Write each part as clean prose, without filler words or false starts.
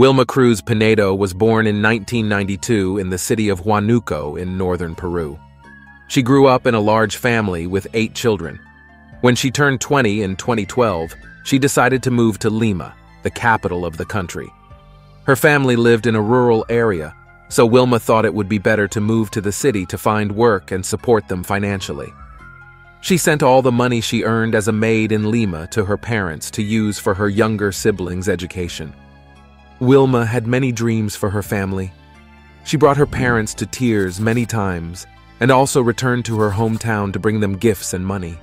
Wilma Cruz Pinedo was born in 1992 in the city of Huánuco in northern Peru. She grew up in a large family with 8 children. When she turned 20 in 2012, she decided to move to Lima, the capital of the country. Her family lived in a rural area, so Wilma thought it would be better to move to the city to find work and support them financially. She sent all the money she earned as a maid in Lima to her parents to use for her younger siblings' education. Wilma had many dreams for her family. She brought her parents to tears many times and also returned to her hometown to bring them gifts and money.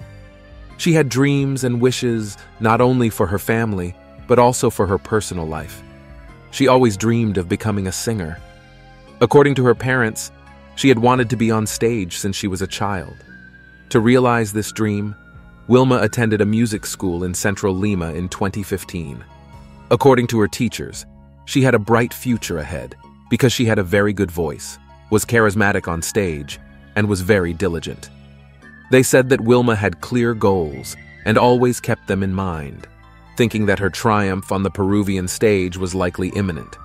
She had dreams and wishes not only for her family, but also for her personal life. She always dreamed of becoming a singer. According to her parents, she had wanted to be on stage since she was a child. To realize this dream, Wilma attended a music school in central Lima in 2015. According to her teachers, she had a bright future ahead because she had a very good voice, was charismatic on stage, and was very diligent. They said that Wilma had clear goals and always kept them in mind, thinking that her triumph on the Peruvian stage was likely imminent.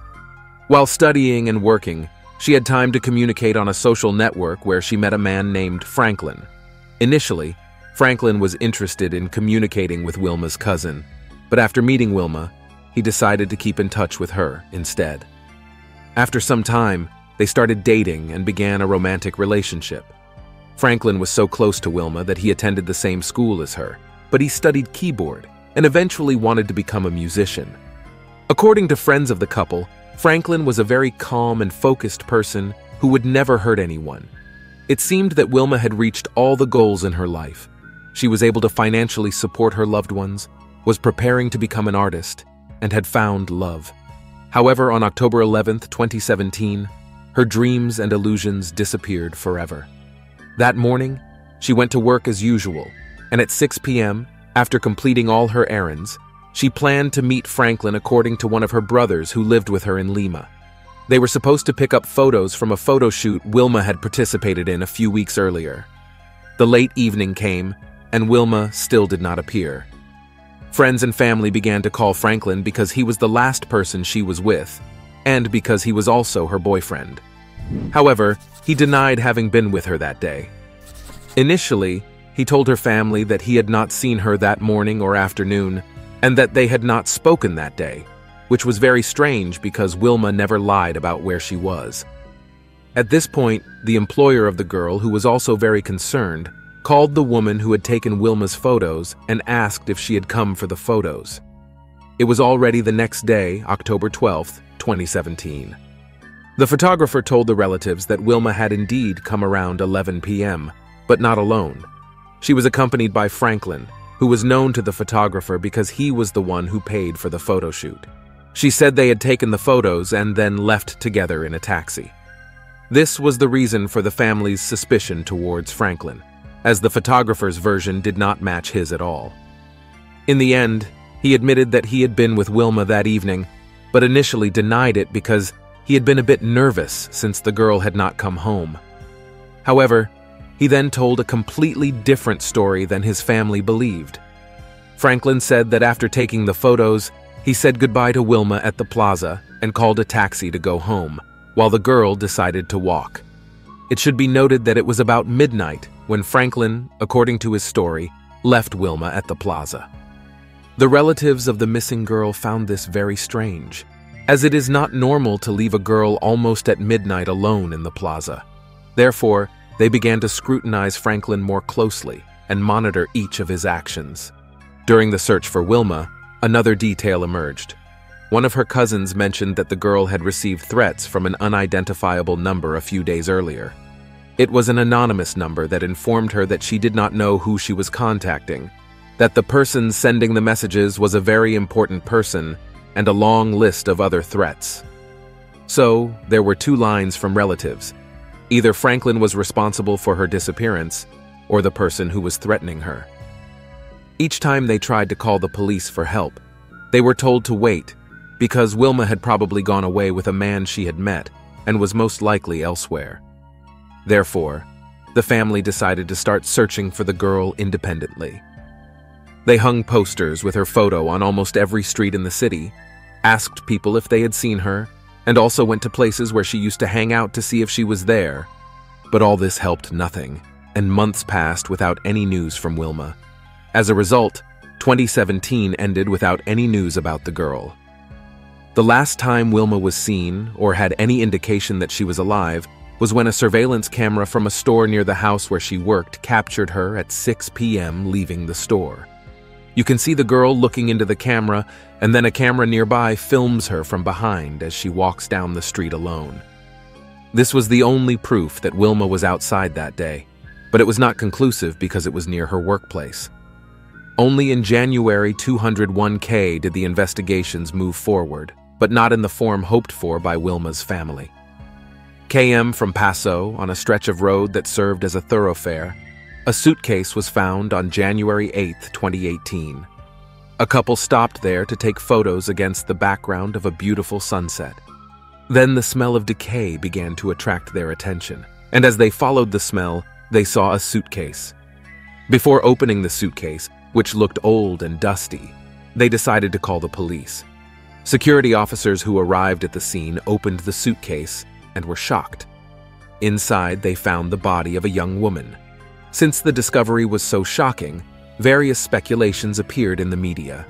While studying and working, she had time to communicate on a social network where she met a man named Franklin. Initially, Franklin was interested in communicating with Wilma's cousin, but after meeting Wilma, he decided to keep in touch with her instead. After some time, they started dating and began a romantic relationship. Franklin was so close to Wilma that he attended the same school as her, but he studied keyboard and eventually wanted to become a musician. According to friends of the couple, Franklin was a very calm and focused person who would never hurt anyone. It seemed that Wilma had reached all the goals in her life. She was able to financially support her loved ones, was preparing to become an artist, and had found love. However, on October 11, 2017, her dreams and illusions disappeared forever. That morning, she went to work as usual, and at 6 p.m., after completing all her errands, she planned to meet Franklin according to one of her brothers who lived with her in Lima. They were supposed to pick up photos from a photo shoot Wilma had participated in a few weeks earlier. The late evening came, and Wilma still did not appear. Friends and family began to call Franklin because he was the last person she was with, and because he was also her boyfriend. However, he denied having been with her that day. Initially, he told her family that he had not seen her that morning or afternoon, and that they had not spoken that day, which was very strange because Wilma never lied about where she was. At this point, the employer of the girl, who was also very concerned, called the woman who had taken Wilma's photos and asked if she had come for the photos. It was already the next day, October 12, 2017. The photographer told the relatives that Wilma had indeed come around 11 p.m., but not alone. She was accompanied by Franklin, who was known to the photographer because he was the one who paid for the photo shoot. She said they had taken the photos and then left together in a taxi. This was the reason for the family's suspicion towards Franklin, as the photographer's version did not match his at all. In the end, he admitted that he had been with Wilma that evening, but initially denied it because he had been a bit nervous since the girl had not come home. However, he then told a completely different story than his family believed. Franklin said that after taking the photos, he said goodbye to Wilma at the plaza and called a taxi to go home, while the girl decided to walk. It should be noted that it was about midnight when Franklin, according to his story, left Wilma at the plaza. The relatives of the missing girl found this very strange, as it is not normal to leave a girl almost at midnight alone in the plaza. Therefore, they began to scrutinize Franklin more closely and monitor each of his actions. During the search for Wilma, another detail emerged. One of her cousins mentioned that the girl had received threats from an unidentifiable number a few days earlier. It was an anonymous number that informed her that she did not know who she was contacting, that the person sending the messages was a very important person, and a long list of other threats. So, there were 2 lines from relatives. Either Franklin was responsible for her disappearance, or the person who was threatening her. Each time they tried to call the police for help, they were told to wait, because Wilma had probably gone away with a man she had met and was most likely elsewhere. Therefore, the family decided to start searching for the girl independently. They hung posters with her photo on almost every street in the city, asked people if they had seen her, and also went to places where she used to hang out to see if she was there. But all this helped nothing, and months passed without any news from Vilma. As a result, 2017 ended without any news about the girl. The last time Vilma was seen, or had any indication that she was alive, was when a surveillance camera from a store near the house where she worked captured her at 6 p.m. leaving the store. You can see the girl looking into the camera, and then a camera nearby films her from behind as she walks down the street alone. This was the only proof that Vilma was outside that day, but it was not conclusive because it was near her workplace. Only in January 201K did the investigations move forward, but not in the form hoped for by Vilma's family. km from Paso, on a stretch of road that served as a thoroughfare, a suitcase was found on January 8, 2018. A couple stopped there to take photos against the background of a beautiful sunset. Then the smell of decay began to attract their attention, and as they followed the smell, they saw a suitcase. Before opening the suitcase, which looked old and dusty, they decided to call the police. Security officers who arrived at the scene opened the suitcase and were shocked. Inside, they found the body of a young woman. Since the discovery was so shocking, various speculations appeared in the media.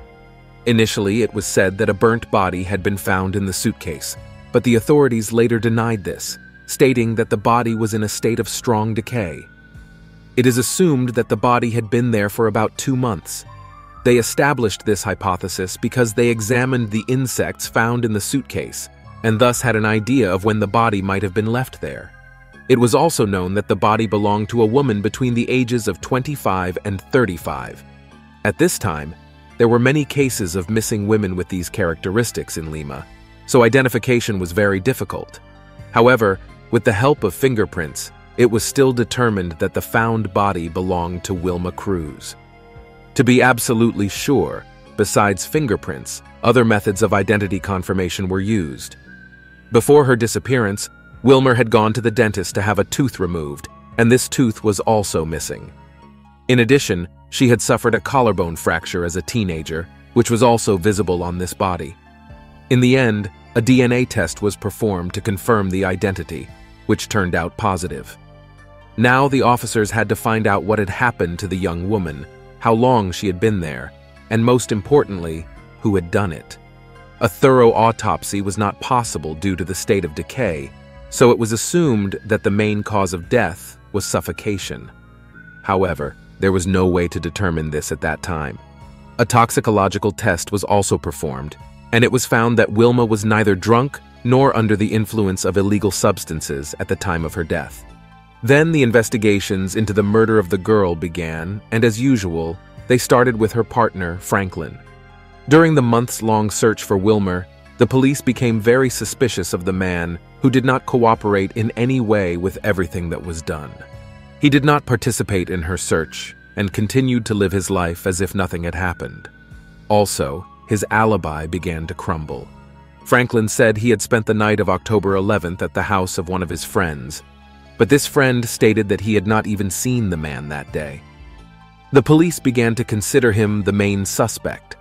Initially, it was said that a burnt body had been found in the suitcase, but the authorities later denied this, stating that the body was in a state of strong decay. It is assumed that the body had been there for about 2 months. They established this hypothesis because they examined the insects found in the suitcase, and thus had an idea of when the body might have been left there. It was also known that the body belonged to a woman between the ages of 25 and 35. At this time, there were many cases of missing women with these characteristics in Lima, so identification was very difficult. However, with the help of fingerprints, it was still determined that the found body belonged to Vilma Cruz. To be absolutely sure, besides fingerprints, other methods of identity confirmation were used. Before her disappearance, Vilma had gone to the dentist to have a tooth removed, and this tooth was also missing. In addition, she had suffered a collarbone fracture as a teenager, which was also visible on this body. In the end, a DNA test was performed to confirm the identity, which turned out positive. Now the officers had to find out what had happened to the young woman, how long she had been there, and most importantly, who had done it. A thorough autopsy was not possible due to the state of decay, so it was assumed that the main cause of death was suffocation. However, there was no way to determine this at that time. A toxicological test was also performed, and it was found that Vilma was neither drunk nor under the influence of illegal substances at the time of her death. Then the investigations into the murder of the girl began, and as usual, they started with her partner, Franklin. During the months-long search for Vilma, the police became very suspicious of the man who did not cooperate in any way with everything that was done. He did not participate in her search and continued to live his life as if nothing had happened. Also, his alibi began to crumble. Franklin said he had spent the night of October 11th at the house of one of his friends, but this friend stated that he had not even seen the man that day. The police began to consider him the main suspect.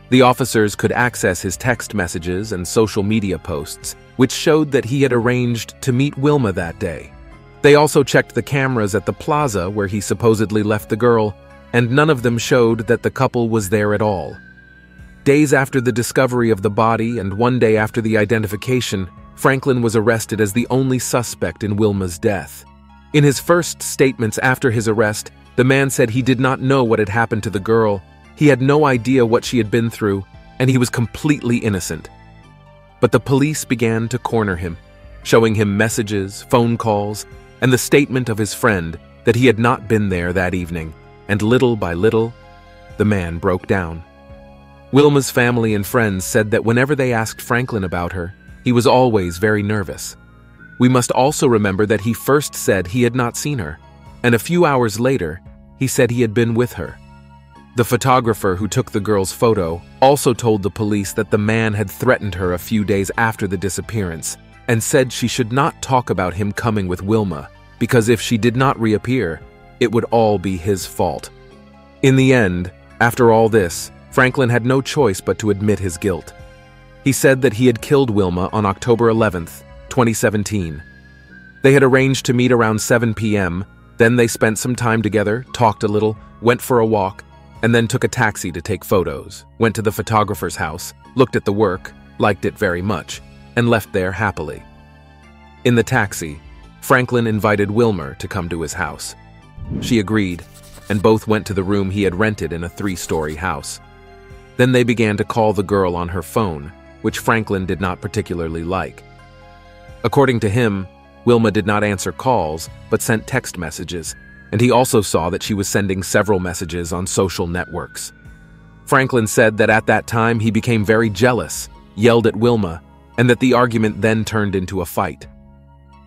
The officers could access his text messages and social media posts, which showed that he had arranged to meet Vilma that day. They also checked the cameras at the plaza where he supposedly left the girl, and none of them showed that the couple was there at all. Days after the discovery of the body and 1 day after the identification, Franklin was arrested as the only suspect in Vilma's death. In his first statements after his arrest, the man said he did not know what had happened to the girl, he had no idea what she had been through, and he was completely innocent. But the police began to corner him, showing him messages, phone calls, and the statement of his friend that he had not been there that evening, and little by little, the man broke down. Vilma's family and friends said that whenever they asked Franklin about her, he was always very nervous. We must also remember that he first said he had not seen her, and a few hours later, he said he had been with her. The photographer who took the girl's photo also told the police that the man had threatened her a few days after the disappearance and said she should not talk about him coming with Vilma, because if she did not reappear, it would all be his fault. In the end, after all this, Franklin had no choice but to admit his guilt. He said that he had killed Wilma on October 11th, 2017. They had arranged to meet around 7 p.m., then they spent some time together, talked a little, went for a walk, and then took a taxi to take photos, went to the photographer's house, looked at the work, liked it very much, and left there happily. In the taxi, Franklin invited Wilma to come to his house. She agreed, and both went to the room he had rented in a 3-story house. Then they began to call the girl on her phone, which Franklin did not particularly like. According to him, Wilma did not answer calls, but sent text messages, and he also saw that she was sending several messages on social networks. Franklin said that at that time he became very jealous, yelled at Wilma, and that the argument then turned into a fight.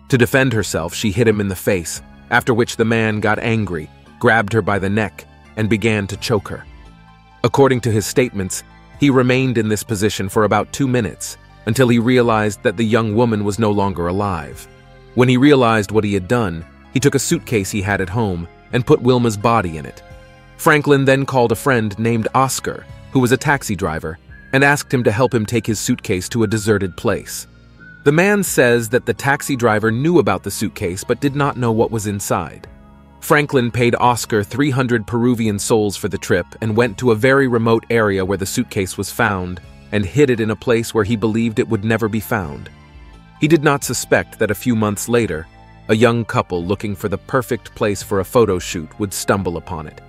To defend herself, she hit him in the face, after which the man got angry, grabbed her by the neck, and began to choke her. According to his statements, he remained in this position for about 2 minutes, until he realized that the young woman was no longer alive. When he realized what he had done, he took a suitcase he had at home and put Wilma's body in it. Franklin then called a friend named Oscar, who was a taxi driver, and asked him to help him take his suitcase to a deserted place. The man says that the taxi driver knew about the suitcase but did not know what was inside. Franklin paid Oscar 300 Peruvian soles for the trip and went to a very remote area where the suitcase was found and hid it in a place where he believed it would never be found. He did not suspect that a few months later, a young couple looking for the perfect place for a photo shoot would stumble upon it.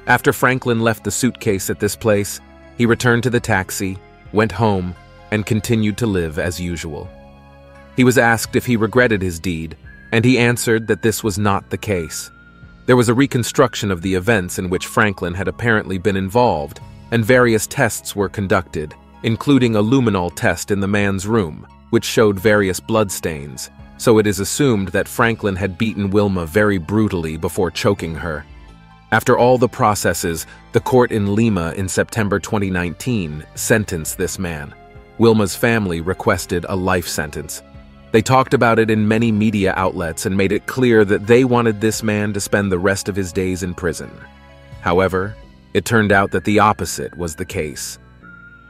After Franklin left the suitcase at this place, he returned to the taxi, went home, and continued to live as usual. He was asked if he regretted his deed, and he answered that this was not the case. There was a reconstruction of the events in which Franklin had apparently been involved, and various tests were conducted, including a luminol test in the man's room, which showed various bloodstains, so it is assumed that Franklin had beaten Wilma very brutally before choking her. After all the processes, the court in Lima in September 2019 sentenced this man. Wilma's family requested a life sentence. They talked about it in many media outlets and made it clear that they wanted this man to spend the rest of his days in prison. However, it turned out that the opposite was the case.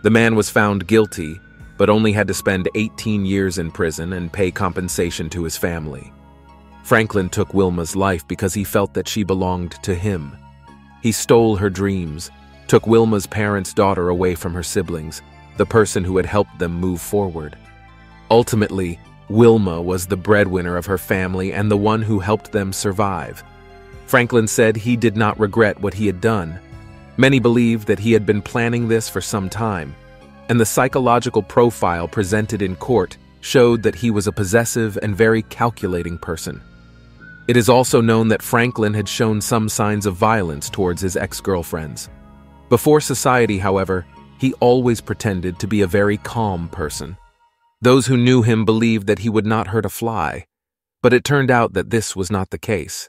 The man was found guilty, but only had to spend 18 years in prison and pay compensation to his family. Franklin took Wilma's life because he felt that she belonged to him. He stole her dreams, took Wilma's parents' daughter away from her siblings, the person who had helped them move forward. Ultimately, Wilma was the breadwinner of her family and the one who helped them survive. Franklin said he did not regret what he had done. Many believe that he had been planning this for some time, and the psychological profile presented in court showed that he was a possessive and very calculating person. It is also known that Franklin had shown some signs of violence towards his ex-girlfriends. Before society, however, he always pretended to be a very calm person. Those who knew him believed that he would not hurt a fly, but it turned out that this was not the case.